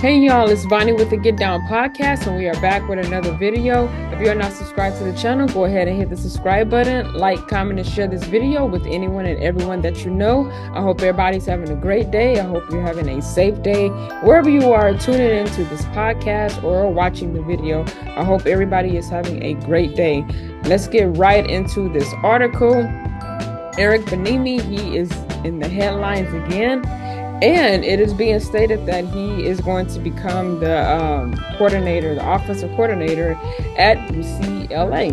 Hey y'all, it's Bonnie with the Get Down Podcast, and we are back with another video. If you are not subscribed to the channel, go ahead and hit the subscribe button, like, comment, and share this video with anyone and everyone that you know. I hope everybody's having a great day. I hope you're having a safe day. Wherever you are tuning into this podcast or watching the video, I hope everybody is having a great day. Let's get right into this article. Eric Bieniemy, he is in the headlines again. And it is being stated that he is going to become the offensive coordinator at UCLA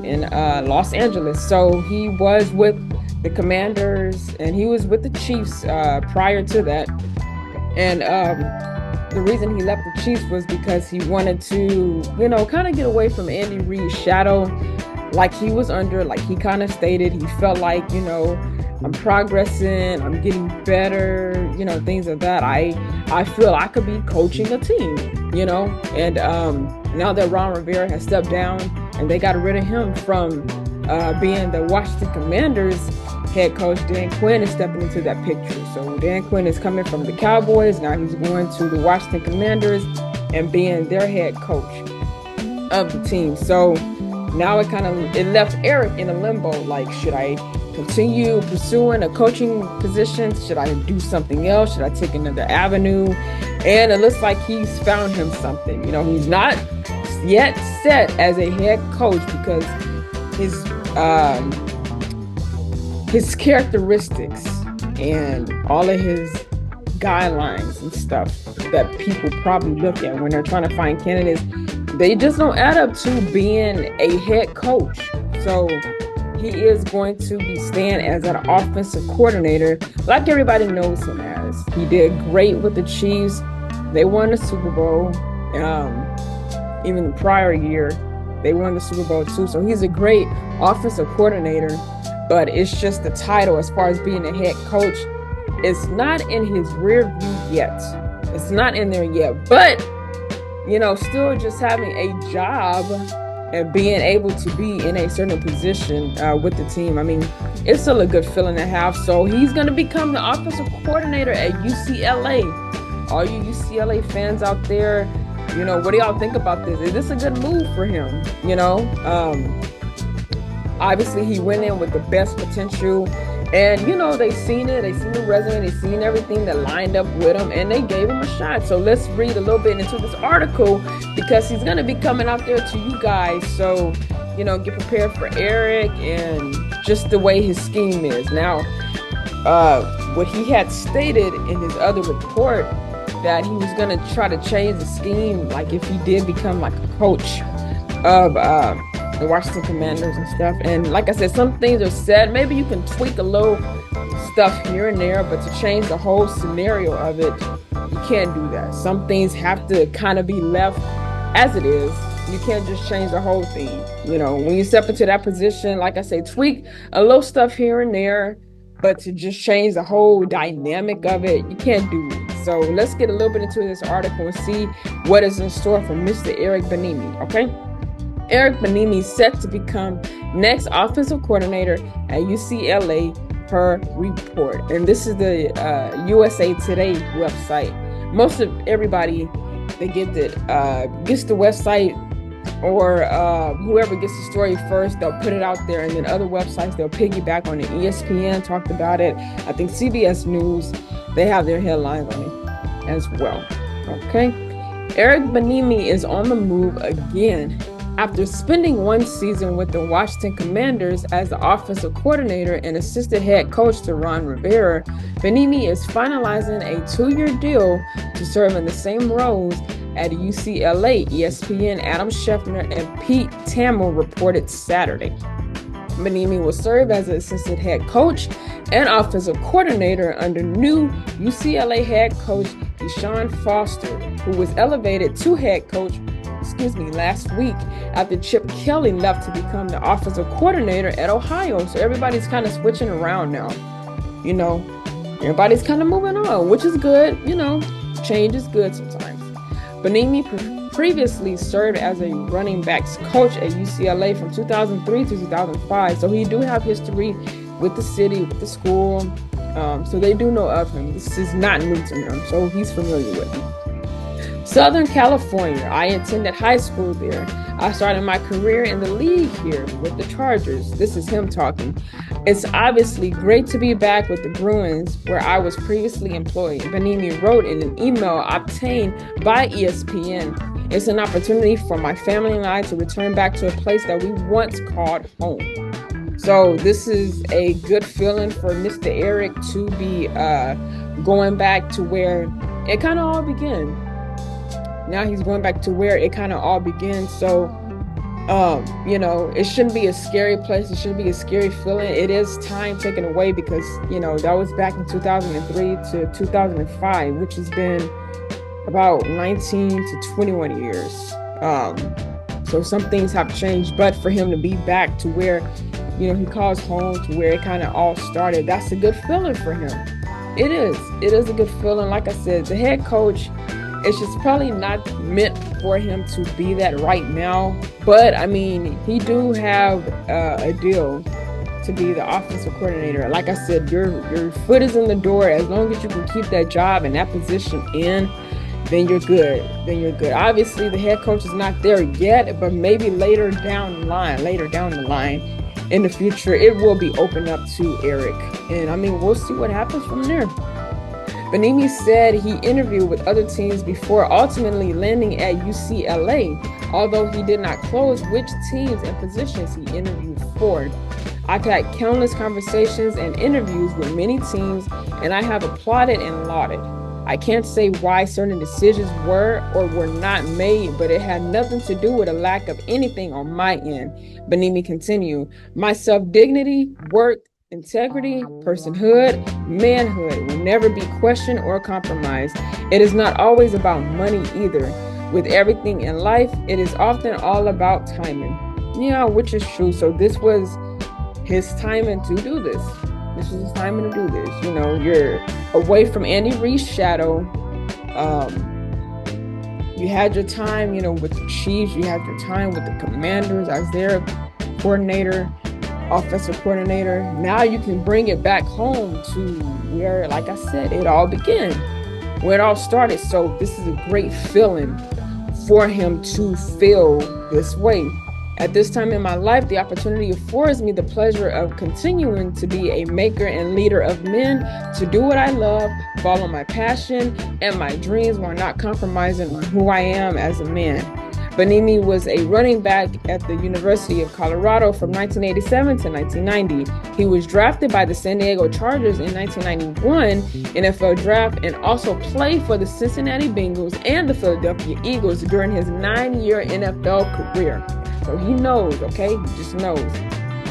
in Los Angeles. So he was with the Commanders and he was with the Chiefs prior to that. And the reason he left the Chiefs was because he wanted to, kind of get away from Andy Reid's shadow, like he was under, like he kind of stated. He felt like, I'm progressing, I'm getting better, things like that. I feel I could be coaching a team, and now that Ron Rivera has stepped down and they got rid of him from being the Washington Commanders head coach, Dan Quinn is stepping into that picture. So Dan Quinn is coming from the Cowboys, now he's going to the Washington Commanders and being their head coach of the team. So now it left Eric in a limbo, like, should I continue pursuing a coaching position? Should I do something else? Should I take another avenue? And it looks like he's found him something. He's not yet set as a head coach because his characteristics and all of his guidelines and stuff that people probably look at when they're trying to find candidates, they just don't add up to being a head coach. So he is going to be staying as an offensive coordinator, like everybody knows him as. He did great with the Chiefs. They won the Super Bowl. Even the prior year, they won the Super Bowl too. So he's a great offensive coordinator, but it's just the title as far as being a head coach. It's not in his rear view yet. It's not in there yet. But, still just having a job and being able to be in a certain position with the team. I mean, it's still a good feeling to have. So he's going to become the offensive coordinator at UCLA. All you UCLA fans out there, what do y'all think about this? Is this a good move for him? Obviously he went in with the best potential. And, they seen it. They seen the resume. They seen everything that lined up with him. And they gave him a shot. So let's read a little bit into this article because he's going to be coming out there to you guys. So, get prepared for Eric and just the way his scheme is. Now, what he had stated in his other report that he was going to try to change the scheme, like if he did become like a coach of the Washington Commanders and stuff. And like I said, some things are said. Maybe you can tweak a little stuff here and there, but to change the whole scenario of it, you can't do that. Some things have to kind of be left as it is. You can't just change the whole thing. When you step into that position, like I say, tweak a little stuff here and there, but to just change the whole dynamic of it, you can't do it. So let's get a little bit into this article and see what is in store for Mr. Eric Bieniemy, okay? Eric Bieniemy is set to become next offensive coordinator at UCLA per report. And this is the USA Today website. Most of everybody that gets the website or whoever gets the story first, they'll put it out there. And then other websites, they'll piggyback on it. ESPN talked about it. I think CBS News, they have their headlines on it as well. Okay. Eric Bieniemy is on the move again. After spending one season with the Washington Commanders as the offensive coordinator and assistant head coach to Ron Rivera, Bieniemy is finalizing a 2-year deal to serve in the same roles at UCLA, ESPN Adam Schefter and Pete Thamel reported Saturday. Bieniemy will serve as an assistant head coach and offensive coordinator under new UCLA head coach Deshaun Foster, who was elevated to head coach last week after Chip Kelly left to become the offensive coordinator at Ohio. So everybody's kind of switching around now. Everybody's kind of moving on, which is good. Change is good sometimes. Bieniemy previously served as a running backs coach at UCLA from 2003 to 2005. So he do have history with the city, with the school. So they do know of him. This is not new to him. So he's familiar with him. Southern California. I attended high school there. I started my career in the league here with the Chargers. This is him talking. It's obviously great to be back with the Bruins, where I was previously employed. Bieniemy wrote in an email obtained by ESPN. It's an opportunity for my family and I to return back to a place that we once called home. So this is a good feeling for Mr. Eric to be going back to where it kind of all began. Now he's going back to where it kind of all began. So, it shouldn't be a scary place. It shouldn't be a scary feeling. It is time taken away because, that was back in 2003 to 2005, which has been about 19 to 21 years. So some things have changed, but for him to be back to where, he calls home, to where it kind of all started, that's a good feeling for him. It is a good feeling. Like I said, the head coach, it's just probably not meant for him to be that right now. But, he do have a deal to be the offensive coordinator. Like I said, your foot is in the door. As long as you can keep that job and that position in, then you're good. Obviously, the head coach is not there yet, but maybe later down the line, in the future, it will be opened up to Eric. And, we'll see what happens from there. Bieniemy said he interviewed with other teams before ultimately landing at UCLA, although he did not close which teams and positions he interviewed for. I've had countless conversations and interviews with many teams, and I have applauded and lauded. I can't say why certain decisions were or were not made, but it had nothing to do with a lack of anything on my end. Bieniemy continued, my self-dignity, work, integrity, personhood, manhood will never be questioned or compromised. It is not always about money either. With everything in life, it is often all about timing. Which is true. So this was his timing to do this. This was his timing to do this. You're away from Andy Reid's shadow. You had your time, with the Chiefs. You had your time with the Commanders as their coordinator, offensive coordinator. Now you can bring it back home to where, like I said, it all began, where it all started. So this is a great feeling for him to feel this way. At this time in my life, the opportunity affords me the pleasure of continuing to be a maker and leader of men, to do what I love, follow my passion and my dreams while not compromising on who I am as a man. Bieniemy was a running back at the University of Colorado from 1987 to 1990. He was drafted by the San Diego Chargers in 1991 NFL draft and also played for the Cincinnati Bengals and the Philadelphia Eagles during his 9-year NFL career. So he knows, okay? He just knows.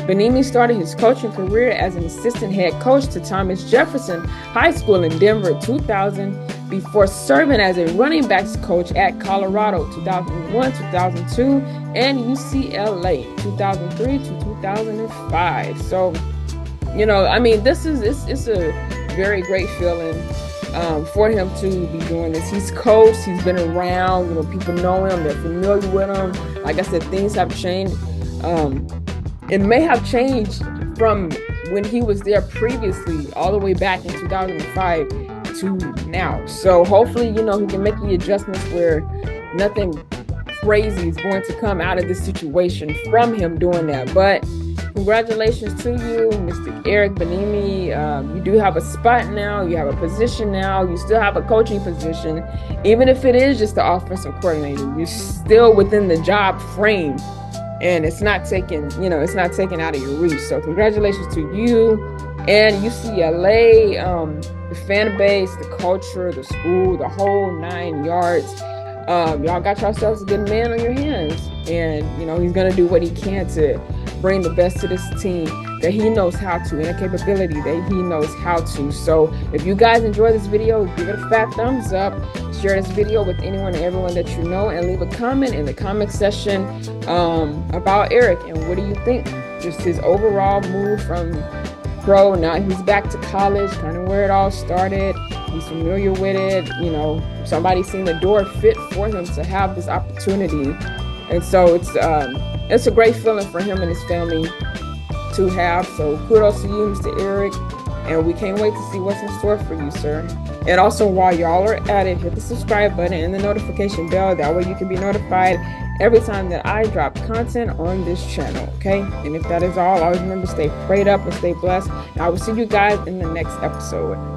Bieniemy started his coaching career as an assistant head coach to Thomas Jefferson High School in Denver 2000, before serving as a running backs coach at Colorado 2001, 2002, and UCLA 2003 to 2005. So, it's a very great feeling for him to be doing this. He's coached, he's been around, people know him, they're familiar with him. Like I said, things have changed. It may have changed from when he was there previously, all the way back in 2005 to now. So hopefully, he can make the adjustments where nothing crazy is going to come out of this situation from him doing that. But congratulations to you, Mr. Eric Bieniemy. You do have a spot now. You have a position now. You still have a coaching position. Even if it is just the offensive coordinator, you're still within the job frame. And it's not taken out of your reach. So congratulations to you and UCLA, the fan base, the culture, the school, the whole 9 yards. Y'all got yourselves a good man on your hands. And, he's going to do what he can to bring the best to this team that he knows how to, and a capability that he knows how to. So if you guys enjoy this video, give it a fat thumbs up. Share this video with anyone and everyone that you know, and leave a comment in the comment section about Eric and what do you think? Just his overall move from pro. Now he's back to college, kind of where it all started. He's familiar with it. Somebody seen the door fit for him to have this opportunity. And so it's a great feeling for him and his family to have. So kudos to you, Mr. Eric. and we can't wait to see what's in store for you, sir. And also, while y'all are at it, hit the subscribe button and the notification bell. That way you can be notified every time that I drop content on this channel, okay? And if that is all, always remember, stay prayed up and stay blessed. And I will see you guys in the next episode.